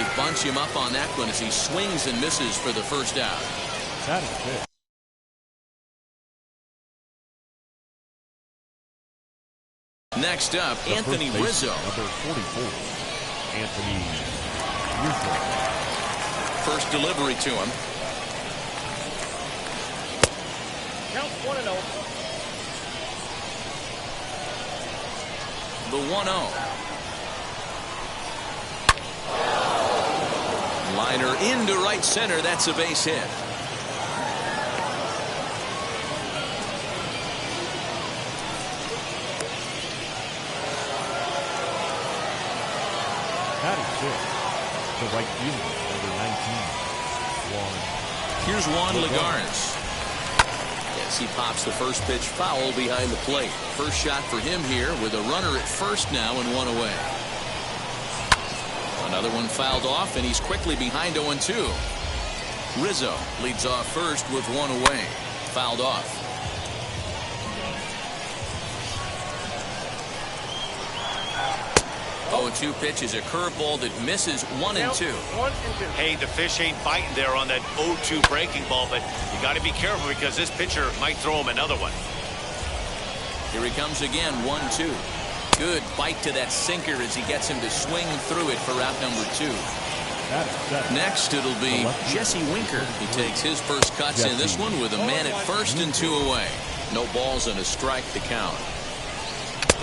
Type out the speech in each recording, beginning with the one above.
they bunch him up on that one as he swings and misses for the first out. That is good. Next up, Anthony Rizzo. Number 44, Anthony Rizzo. First delivery to him. Count 1-0. The 1-0. Liner into right center. That's a base hit. That is good. The right fielder, number 19, Here's Juan Lagares. Yes, he pops the first pitch foul behind the plate. First shot for him here with a runner at first now and one away. Another one fouled off, and he's quickly behind 0-2. Rizzo leads off first with one away. Fouled off. 0-2 pitch is a curveball that misses 1-2. Hey, the fish ain't biting there on that 0-2 breaking ball, but you got to be careful because this pitcher might throw him another one. Here he comes again, 1-2. Good bite to that sinker as he gets him to swing through it for out number 2. Next, it'll be Jesse Winker. He takes his first cuts in this one with a man at first and 2 away. No balls and a strike to count.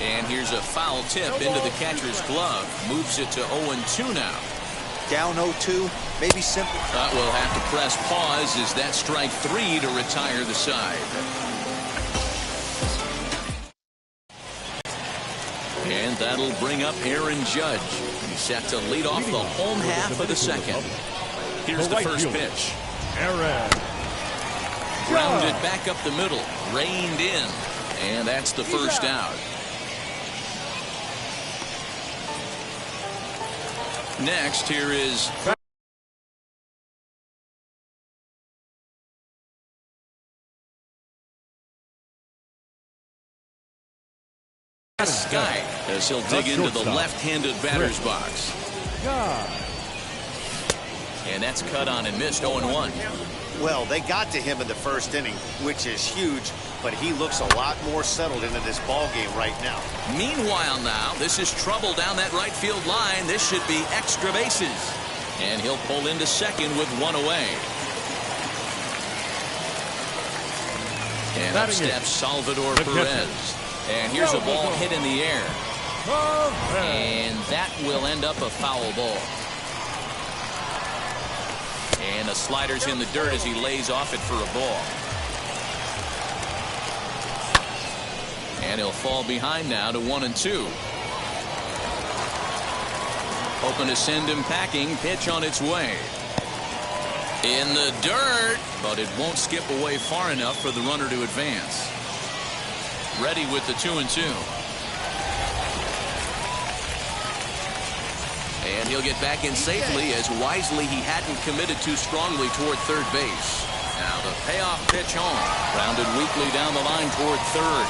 And here's a foul tip into the catcher's glove. Moves it to 0-2 now. Down 0-2, maybe simple. We'll have to press pause as that strike 3 to retire the side. And that'll bring up Aaron Judge. He's set to lead off the home half of the second. Here's the first pitch. Aaron. Grounded back up the middle. Reined in. And that's the first out. Next, here is Sky as he'll dig into the left-handed batter's box. And that's cut on and missed. 0-1. Well, they got to him in the first inning, which is huge, but he looks a lot more settled into this ball game right now. Meanwhile now, this is trouble down that right field line. This should be extra bases. And he'll pull into second with one away. And up steps Salvador Perez. And here's a ball hit in the air. And that will end up a foul ball. And the slider's in the dirt as he lays off it for a ball. And he'll fall behind now to 1-2. Hoping to send him packing. Pitch on its way. In the dirt, but it won't skip away far enough for the runner to advance. Ready with the 2-2. And he'll get back in safely as wisely he hadn't committed too strongly toward third base. Now the payoff pitch home. Grounded weakly down the line toward third.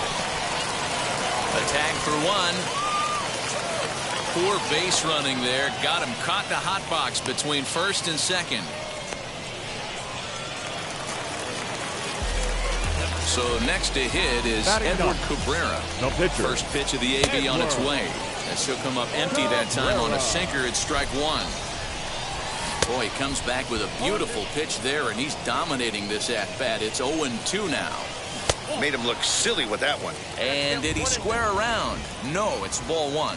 A tag for one. Poor base running there. Got him caught in the hot box between first and second. So next to hit is Edward Cabrera. No pitcher. First pitch of the AB on its way. As he'll come up empty that time on a sinker at strike one. Boy, he comes back with a beautiful pitch there, and he's dominating this at-bat. It's 0-2 now. Made him look silly with that one. And did he square around? No, it's ball one.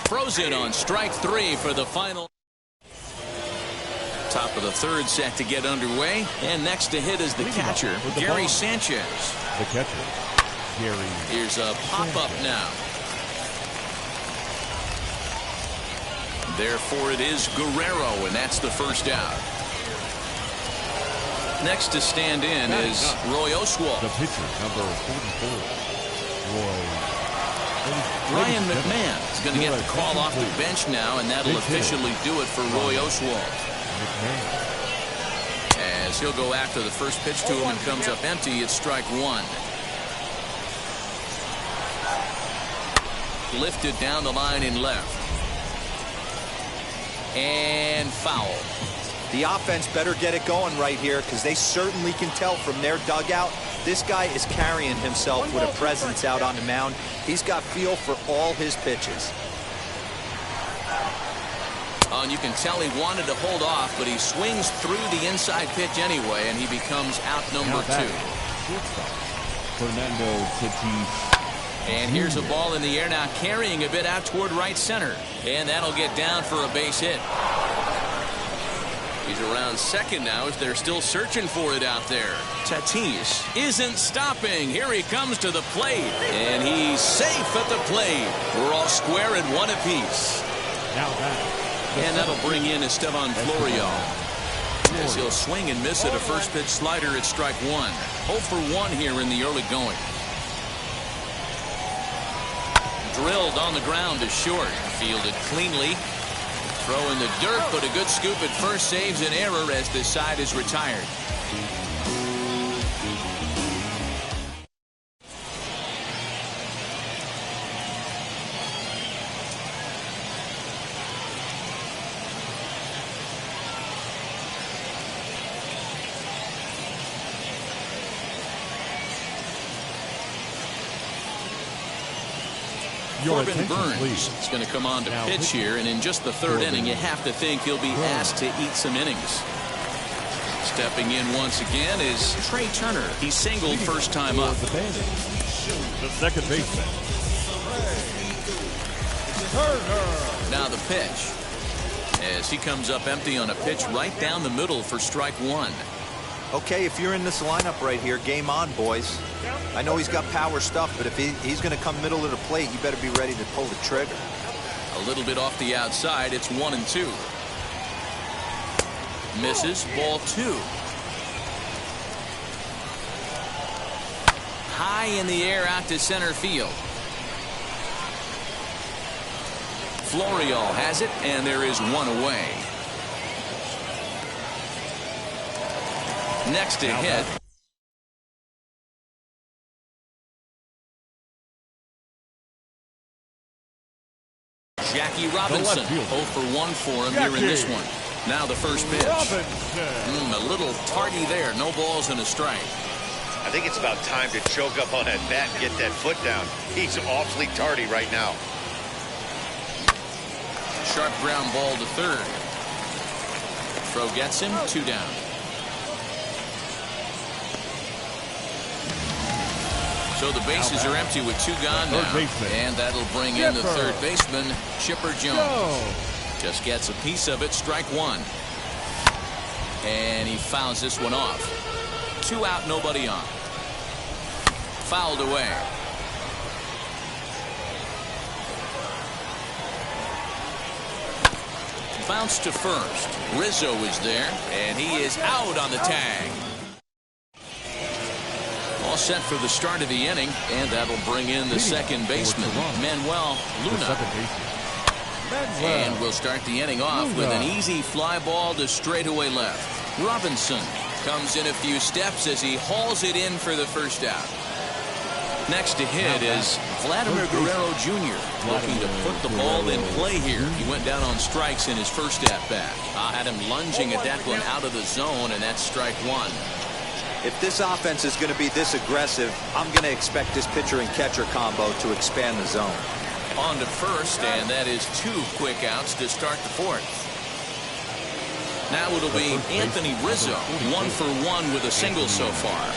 Frozen on strike 3 for the final. Top of the third set to get underway. And next to hit is the catcher, Gary Sanchez. The catcher, Gary. Here's a pop-up now. Therefore, it is Guerrero, and that's the first out. Next to stand in is Roy Oswalt. The pitcher, number 44, Roy. Ryan McMahon is going to get the call off the bench now, and that'll officially do it for Roy Oswalt. As he'll go after the first pitch to him and comes up empty, it's strike one. Lifted down the line in left. And foul. The offense better get it going right here, because they certainly can tell from their dugout this guy is carrying himself with a presence out on the mound. He's got feel for all his pitches. Oh, and you can tell he wanted to hold off, but he swings through the inside pitch anyway, and he becomes out number 2. Fernando Tatis. And here's a ball in the air now, carrying a bit out toward right center. And that'll get down for a base hit. He's around second now as they're still searching for it out there. Tatis isn't stopping. Here he comes to the plate. And he's safe at the plate. We're all square at 1 apiece. Now back. And that'll bring in Esteban Florial, as he'll swing and miss at a first pitch slider at strike 1. 0 for 1 here in the early going. Drilled on the ground to short. Fielded cleanly. Throw in the dirt, but a good scoop at first saves an error as this side is retired. Corbin Burns is going to come on to pitch here, and in just the third inning, you have to think he'll be asked to eat some innings. Stepping in once again is Trey Turner. He singled first time up. The second baseman. Now the pitch, as he comes up empty on a pitch right down the middle for strike 1. Okay, if you're in this lineup right here, game on, boys. I know he's got power stuff, but if he's going to come middle of the plate, you better be ready to pull the trigger. A little bit off the outside. It's 1-2. Misses. Ball 2. High in the air out to center field. Florial has it, and there is 1 away. Next to hit. Jackie Robinson. 0 for 1 for him here in this one. Now the first pitch. A little tardy there. No balls and a strike. I think it's about time to choke up on that bat and get that foot down. He's awfully tardy right now. Sharp ground ball to third. Throw gets him. 2 down. So the bases are empty with 2 gone now. And that'll bring in the third baseman, Chipper Jones. Just gets a piece of it, strike 1. And he fouls this one off. 2 out, nobody on. Fouled away. Bounce to first. Rizzo is there, and he is out on the tag. All set for the start of the inning, and that'll bring in the second baseman, Manuel Luna. And we'll start the inning off with an easy fly ball to straightaway left. Robinson comes in a few steps as he hauls it in for the first out. Next to hit is Vladimir Guerrero Jr. looking to put the ball in play here. He went down on strikes in his first at-bat. Had him lunging at that one out of the zone, and that's strike 1. If this offense is going to be this aggressive, I'm going to expect this pitcher and catcher combo to expand the zone. On to first, and that is 2 quick outs to start the 4th. Now it'll be Anthony Rizzo, 1 for 1 with a single so far.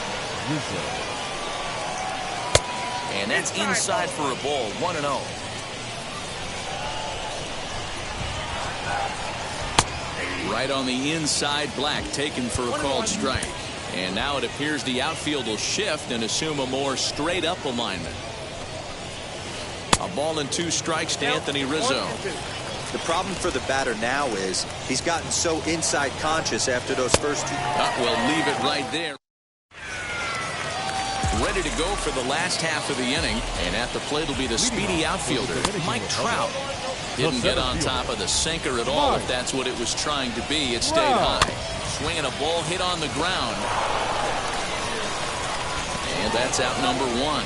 And that's inside for a ball, 1-0. Right on the inside, Black taken for a called strike. And now it appears the outfield will shift and assume a more straight-up alignment. A ball and 2 strikes to Anthony Rizzo. The problem for the batter now is he's gotten so inside conscious after those first 2. We'll leave it right there. Ready to go for the last half of the inning. And at the plate will be the speedy outfielder, Mike Trout. Didn't get on top of the sinker at all, if that's what it was trying to be. It stayed high. Swinging a ball hit on the ground. And that's out number 1.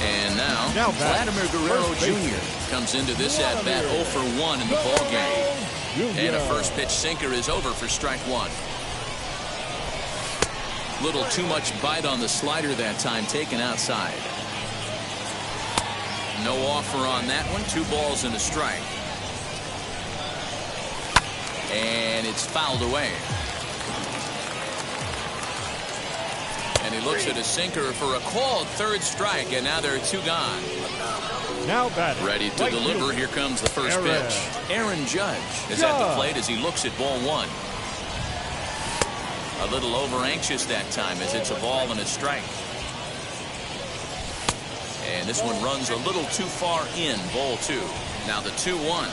And now Vladimir Guerrero Jr. comes into this at-bat 0 for 1 in the ball game. And a first pitch sinker is over for strike one. Little too much bite on the slider that time, taken outside. No offer on that one. 2 balls and a strike. And it's fouled away. And he looks at a sinker for a called third strike, and now there are 2 gone. Now batting. Ready to deliver. Here comes the first pitch. Aaron Judge is at the plate as he looks at ball 1. A little over anxious that time as it's a ball and a strike. And this one runs a little too far in, ball 2. Now the 2-1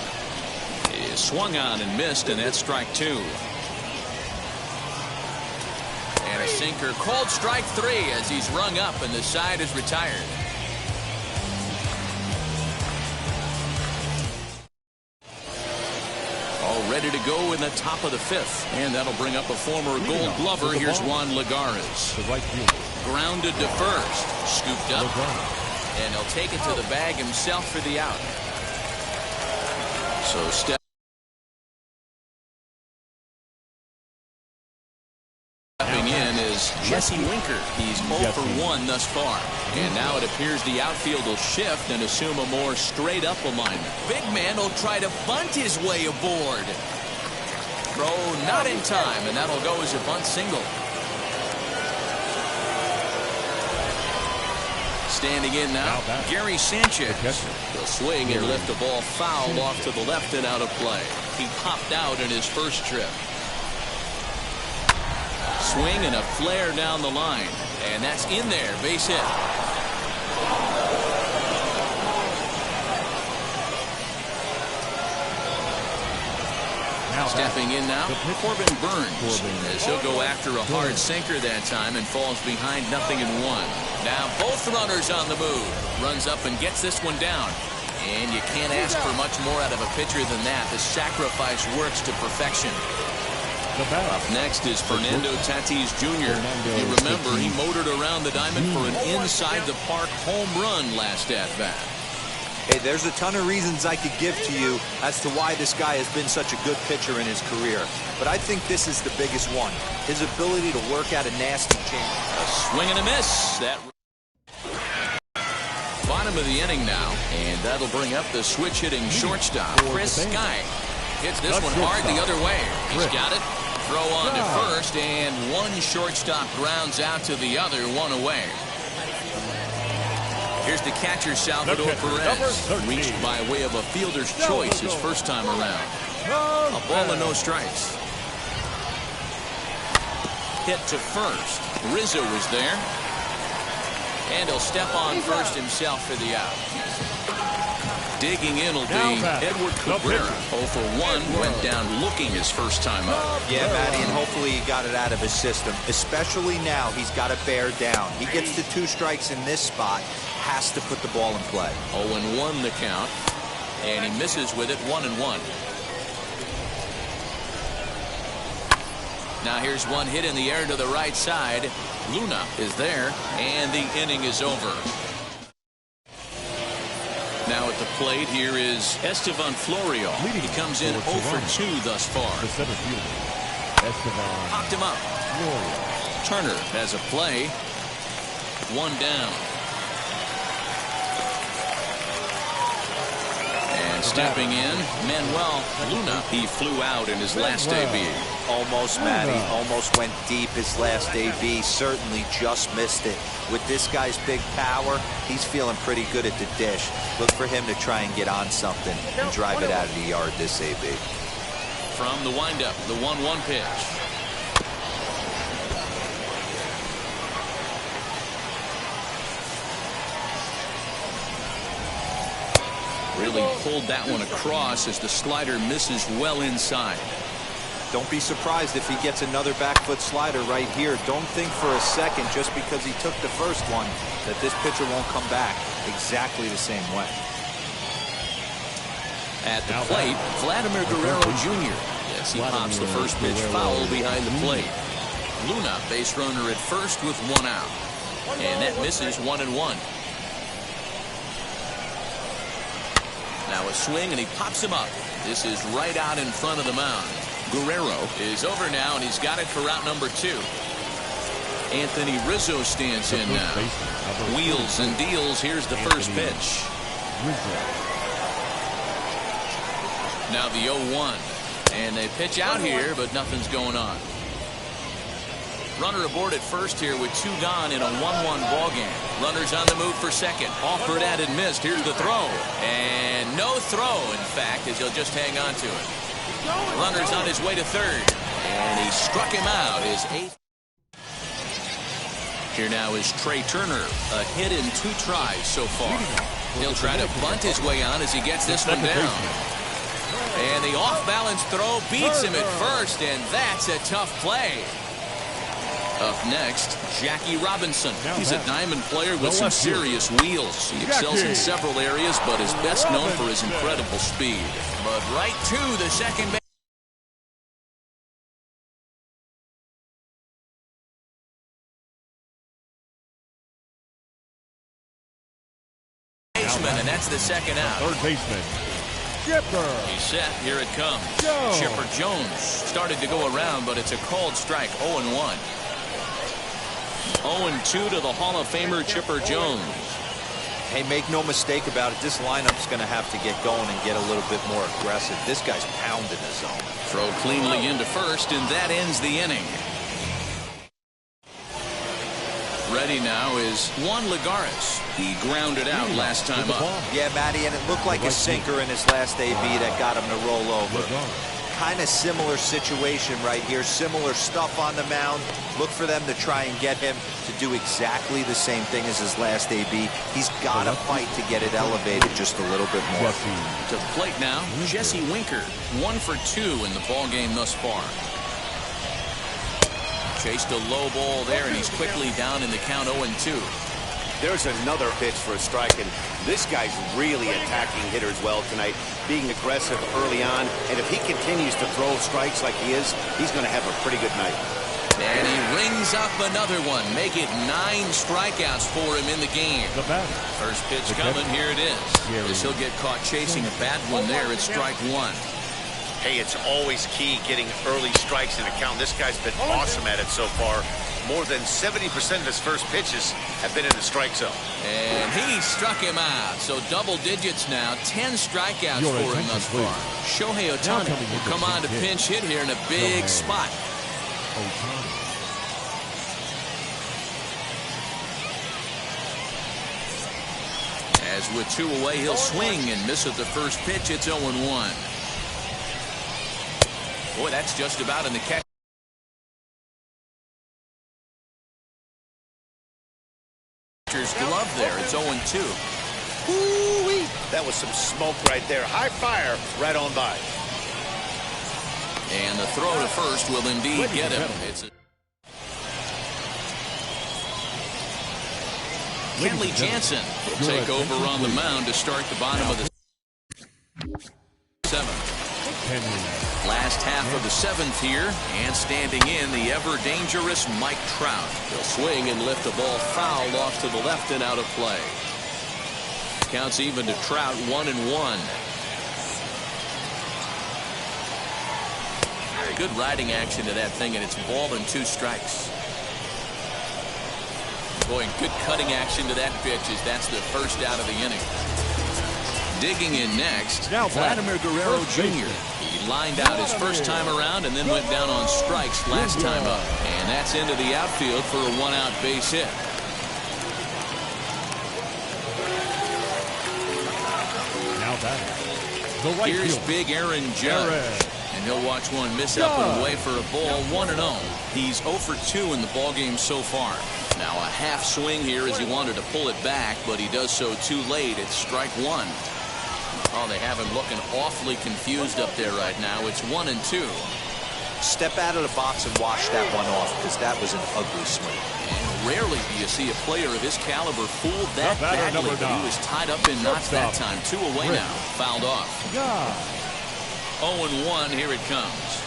is swung on and missed, and that's strike 2. And a sinker called strike 3 as he's rung up and the side is retired. All ready to go in the top of the 5th, and that'll bring up a former Gold Glover. Here's Juan Lagares. Grounded to first, scooped up, and he'll take it to the bag himself for the out. So stepping in is Jesse Winker. He's 0 for 1 thus far. And now it appears the outfield will shift and assume a more straight-up alignment. Big man will try to bunt his way aboard. Throw not in time, and that'll go as a bunt single. Standing in now, Gary Sanchez. He'll swing and lift a ball foul off to the left and out of play. He popped out in his first trip. Swing and a flare down the line, and that's in there, base hit. Stepping in now, Corbin Burns, as he'll go after a hard sinker that time and falls behind 0-1. Now both runners on the move. Runs up and gets this one down. And you can't ask for much more out of a pitcher than that. The sacrifice works to perfection. Up next is Fernando Tatis Jr. You remember he motored around the diamond for an inside-the-park home run last at-bat. Hey, there's a ton of reasons I could give to you as to why this guy has been such a good pitcher in his career. But I think this is the biggest one. His ability to work out a nasty change. A swing and a miss. That bottom of the inning now. And that'll bring up the switch-hitting shortstop, Chris Sky. Hits this one hard the other way. He's got it. Throw on to first, and one shortstop grounds out to the other, 1 away. Here's the catcher, Salvador Perez. Reached by way of a fielder's choice his first time around. A ball and no strikes. Hit to first. Rizzo was there. And he'll step on first himself for the out. Digging in will be Edward Cabrera. 0 for 1, went down looking his first time up. Yeah, Matty, and hopefully he got it out of his system. Especially now, he's got to bear down. He gets the 2 strikes in this spot, has to put the ball in play. 0-1 the count, and he misses with it, 1-1. Now here's one hit in the air to the right side. Luna is there, and the inning is over. Now at the plate, here is Estevan Florial. He comes in 0 for 2 thus far. Popped him up. Turner has a play. 1 down. And stepping in, Manuel Luna. He flew out in his last AB. Almost, Matty. Almost went deep his last AB. Certainly just missed it. With this guy's big power, he's feeling pretty good at the dish. Look for him to try and get on something and drive it out of the yard this AB. From the windup, the 1-1 pitch. Really pulled that one across as the slider misses well inside. Don't be surprised if he gets another back foot slider right here. Don't think for a second, just because he took the first one, that this pitcher won't come back exactly the same way. At the plate, Vladimir Guerrero Jr. Yes, he pops the first pitch foul behind the plate. Luna, base runner at first with 1 out. And that misses, 1-1. Now a swing, and he pops him up. This is right out in front of the mound. Guerrero is over now, and he's got it for out number 2. Anthony Rizzo stands in now. Wheels and deals. Here's the first pitch. Now the 0-1. And they pitch out here, but nothing's going on. Runner aboard at first here with 2 gone in a 1-1 ball game. Runners on the move for second. Offered at and missed. Here's the throw. And no throw, in fact, as he'll just hang on to it. Runner's on his way to third. And he struck him out. His 8th. Here now is Trey Turner. A hit in 2 tries so far. He'll try to bunt his way on as he gets this one down. And the off-balance throw beats him at first, and that's a tough play. Up next, Jackie Robinson. He's a diamond player with some serious wheels. He excels in several areas, but is best known for his incredible speed. But right to the second baseman, and that's the second out. Third baseman. Chipper. He's set. Here it comes. Chipper Jones started to go around, but it's a called strike. 0-1. 0-2 to the Hall of Famer Chipper Jones. Hey, make no mistake about it. This lineup's going to have to get going and get a little bit more aggressive. This guy's pounding the zone. Throw cleanly into first, and that ends the inning. Ready now is Juan Lagares. He grounded out last time up. Yeah, Matty, and it looked like a sinker in his last AB that got him to roll over. Kind of similar situation right here. Similar stuff on the mound. Look for them to try and get him to do exactly the same thing as his last AB. He's got to fight to get it elevated just a little bit more. To the plate now, Jesse Winker. 1 for 2 in the ball game thus far. Chased a low ball there, and he's quickly down in the count. 0-2. There's another pitch for a strike, and this guy's really attacking hitters well tonight, being aggressive early on, and if he continues to throw strikes like he is, he's going to have a pretty good night. And he rings up another one. Make it 9 strikeouts for him in the game. First pitch coming. Here it is. As he'll get caught chasing a bad one there. It's strike 1. Hey, it's always key getting early strikes in a count. This guy's been awesome at it so far. More than 70% of his first pitches have been in the strike zone. And he struck him out. So double digits now. 10 strikeouts for him thus far. Shohei Ohtani will come on to pinch hit here in a big spot. As with 2 away, he'll swing and miss at the first pitch. It's 0-1. Boy, that's just about in the catcher's glove there. It's 0-2. Ooh-wee. That was some smoke right there. High fire right on by. And the throw to first will indeed get him. Kenley Jansen will take over on the mound to start the bottom of the 7th. Last half of the 7th here, and standing in, the ever-dangerous Mike Trout. He'll swing and lift the ball foul off to the left and out of play. Counts even to Trout. 1-1. Good riding action to that thing, and it's ball and 2 strikes. Boy, good cutting action to that pitch as that's the first out of the inning. Digging in next, Vladimir Guerrero Jr. He lined out his first time around and then went down on strikes last time up. And that's into the outfield for a 1-out base hit. Here's big Aaron Judge. And he'll watch one miss up and away for a ball. 1-0. He's 0 for 2 in the ballgame so far. Now a half swing here as he wanted to pull it back, but he does so too late. It's strike 1. Oh, they have him looking awfully confused up there right now. It's 1-2. Step out of the box and wash that one off, because that was an ugly swing. And rarely do you see a player of his caliber fooled that badly, but he was tied up in knots that time. 2 away now. Fouled off. 0-1. Here it comes.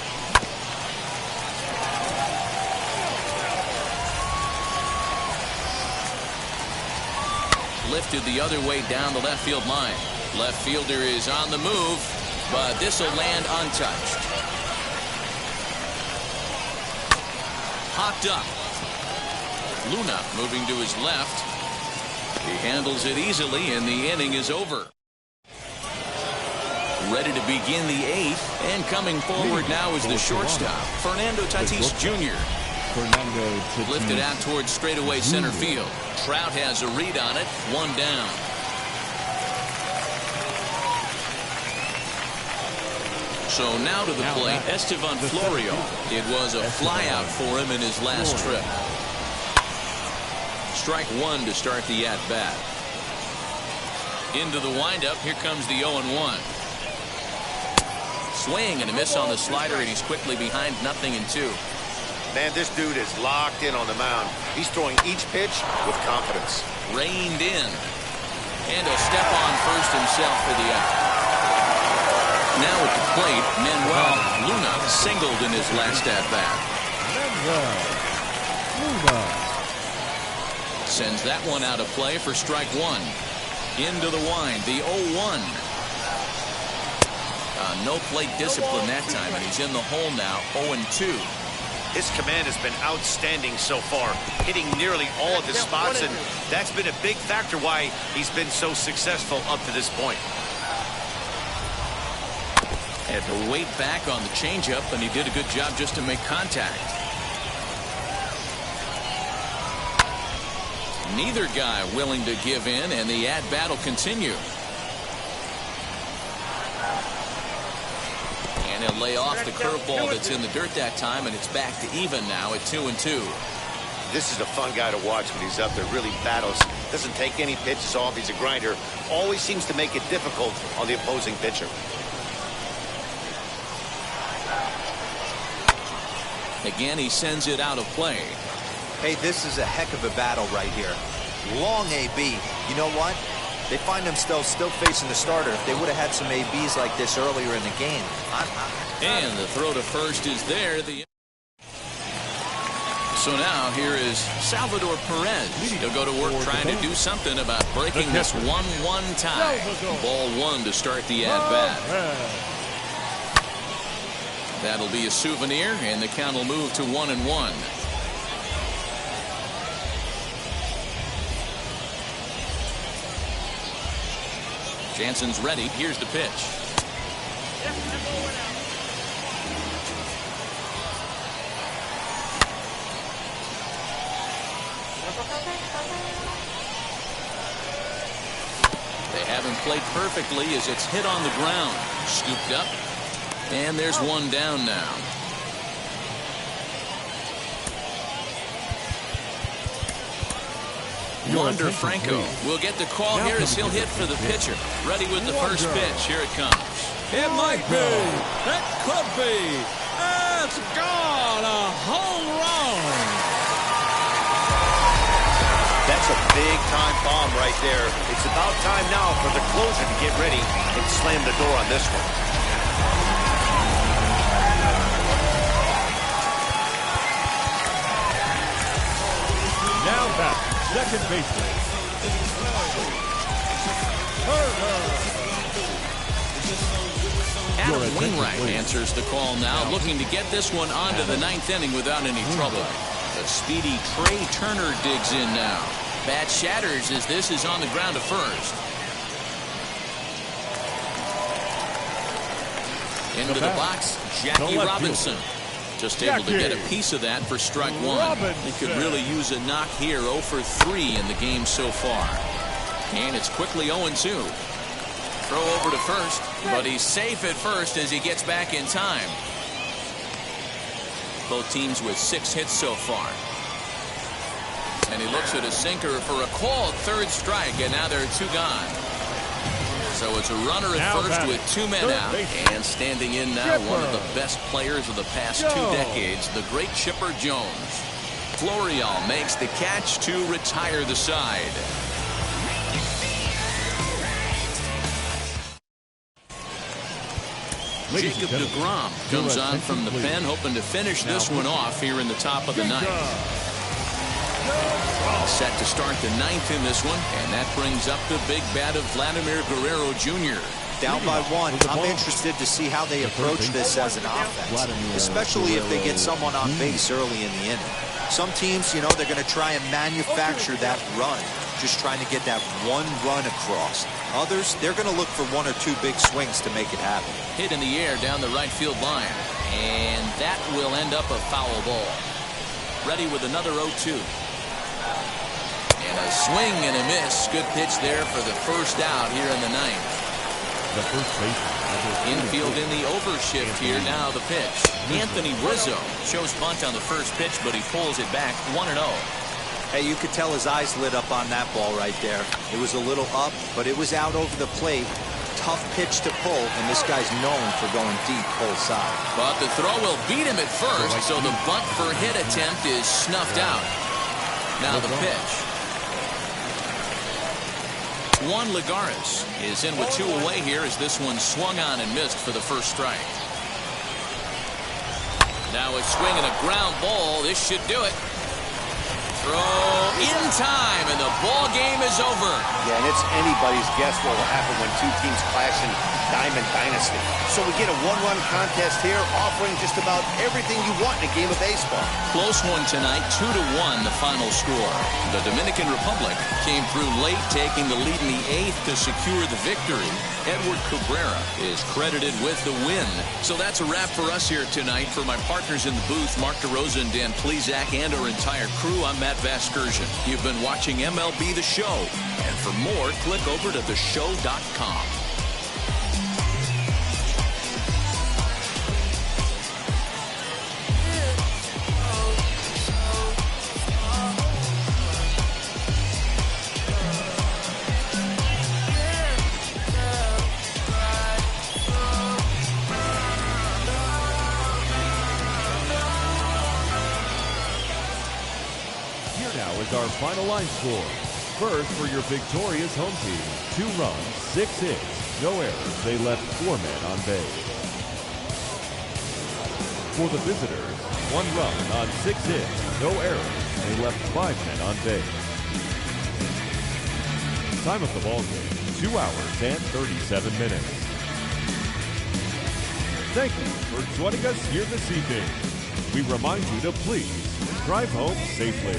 Lifted the other way down the left field line. Left fielder is on the move, but this will land untouched. Hopped up. Luna moving to his left. He handles it easily, and the inning is over. Ready to begin the 8th, and coming forward now is the shortstop, Fernando Tatis Jr. Lifted out towards straightaway center field. Trout has a read on it. 1 down. So now to the plate, Estevan Florio. It was a flyout for him in his last trip. Strike 1 to start the at-bat. Into the windup. Here comes the 0-1. Swing and a miss on the slider, and he's quickly behind 0-2. Man, this dude is locked in on the mound. He's throwing each pitch with confidence. Reined in. And a step on first himself for the out. Now at the plate, Manuel Luna singled in his last at-bat. Sends that one out of play for strike 1. Into the wind, the 0-1. No plate discipline that time, and he's in the hole now, 0-2. His command has been outstanding so far, hitting nearly all of his spots, and that's been a big factor why he's been so successful up to this point. Had to wait back on the changeup, and he did a good job just to make contact. Neither guy willing to give in, and the at-bat will continue. And he'll lay off the curveball that's in the dirt that time, and it's back to even now at 2-2. This is a fun guy to watch when he's up there. Really battles. Doesn't take any pitches off. He's a grinder. Always seems to make it difficult on the opposing pitcher. Again, he sends it out of play. Hey, this is a heck of a battle right here. Long AB. You know what? They find themselves still facing the starter. If they would have had some ABs like this earlier in the game. And the throw to first is there. So now here is Salvador Perez. He'll go to work trying to do something about breaking this 1-1 tie. Ball 1 to start the at-bat. That'll be a souvenir, and the count will move to 1-1. Jansen's ready. Here's the pitch. They have him played perfectly as it's hit on the ground. Scooped up. And there's 1 down now. Wander Franco will get the call here as he'll hit for the pitcher. Ready with the first pitch. Here it comes. It might be. It could be. It's gone. A home run. That's a big-time bomb right there. It's about time now for the closer to get ready and slam the door on this one. Now back, second baseman. Adam Wainwright answers the call now, looking to get this one onto the 9th inning without any trouble. The speedy Trey Turner digs in now. Bat shatters as this is on the ground to first. Into the box, Jackie Robinson. Just able to get a piece of that for strike 1. He could really use a knock here. 0 for 3 in the game so far. And it's quickly 0-2. Throw over to first, but he's safe at first as he gets back in time. Both teams with 6 hits so far. And he looks at a sinker for a called third strike, and now there are 2 gone. So it's a runner at first with 2 men out. And standing in now, one of the best players of the past 2 decades, the great Chipper Jones. Florial makes the catch to retire the side. Jacob deGrom comes on from the pen, hoping to finish this one off here in the top of the 9th. All set to start the ninth in this one, and that brings up the big bat of Vladimir Guerrero Jr. Down by one. I'm interested to see how they approach this as an offense, especially if they get someone on base early in the inning. Some teams, you know, they're going to try and manufacture that run, just trying to get that one run across. Others, they're going to look for one or two big swings to make it happen. Hit in the air down the right field line, and that will end up a foul ball. Ready with another 0-2. And a swing and a miss. Good pitch there for the first out here in the ninth. The first baseman. Infield in the overshift here. Now the pitch. Anthony Rizzo shows bunt on the first pitch, but he pulls it back 1-0. Hey, you could tell his eyes lit up on that ball right there. It was a little up, but it was out over the plate. Tough pitch to pull, and this guy's known for going deep pull side. But the throw will beat him at first, so the bunt for hit attempt is snuffed out. Now the pitch. Juan Lagares is in with two away here as this one swung on and missed for the first strike. Now a swing and a ground ball. This should do it. Throw in time, and the ball game is over. Yeah, and it's anybody's guess what will happen when two teams clash in Diamond Dynasty. So we get a one-run contest here, offering just about everything you want in a game of baseball. Close one tonight, 2-1 the final score. The Dominican Republic came through late, taking the lead in the eighth to secure the victory. Edward Cabrera is credited with the win. So that's a wrap for us here tonight. For my partners in the booth, Mark DeRosa and Dan Plezak, and our entire crew, I'm Matt Vasgersian. You've been watching MLB The Show. And for more, click over to theshow.com. Our final line score. First, for your victorious home team, 2 runs, 6 hits, no errors. They left 4 men on base. For the visitors, 1 run on 6 hits, no errors. They left 5 men on base. Time of the ball game, 2 hours and 37 minutes. Thank you for joining us here this evening. We remind you to please drive home safely.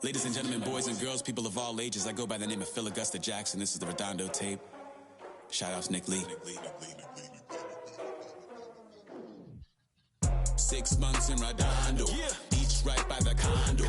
Ladies and gentlemen, boys and girls, people of all ages, I go by the name of Phil Augusta Jackson. This is the Redondo tape. Shout out to Nick Lee. 6 months in Redondo, beach right by the condo.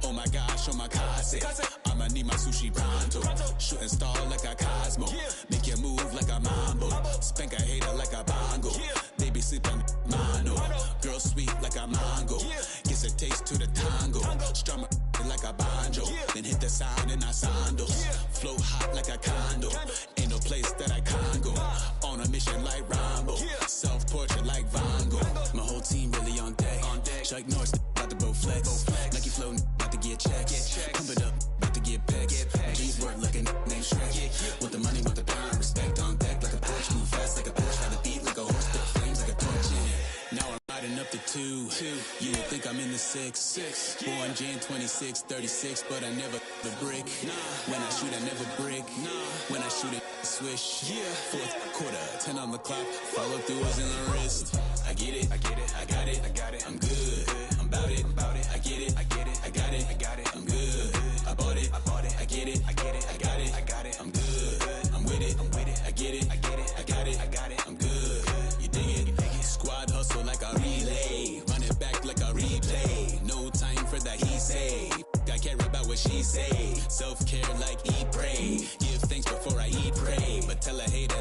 Oh my gosh, oh my casa, I'ma need my sushi pronto. Shooting star like a Cosmo, make you move like a mambo. Spank a hater like a bongo, they be sleeping mano. Girl sweet like a mango, gets a taste to the tango. Strum like a banjo, then hit the sound in our sandals. Flow hot like a condo, ain't no place that I can't go. On a mission like Rambo, self-portrait like Van Gogh. My whole team really on deck. Chuck Norris about to go flex. Nike flow about to get checks. Pump it up, about to get pegs. G's work like a named Shrek. Want the money, want the pound, respect on deck like a Porsche. Move fast like a Porsche, got the beat like a horse, spit flames like a torch. Now I'm riding up to 2. You would think I'm in the 6. Born Jan 26, 36, but I never the brick. When I shoot, I never break. When I shoot it, swish. Fourth quarter, 10 on the clock. Follow through is in the wrist. I get it, I got it, I'm good. I'm about it, I get it, I got it, I'm good. I bought it, I get it, I got it, I'm good. I'm with it, I get it, I got it, I'm good. You dig it? Squad hustle like a relay, run it back like a replay. No time for that he say. I care about what she say. Self-care like eat, pray. Give thanks before I eat, pray. But tell a hater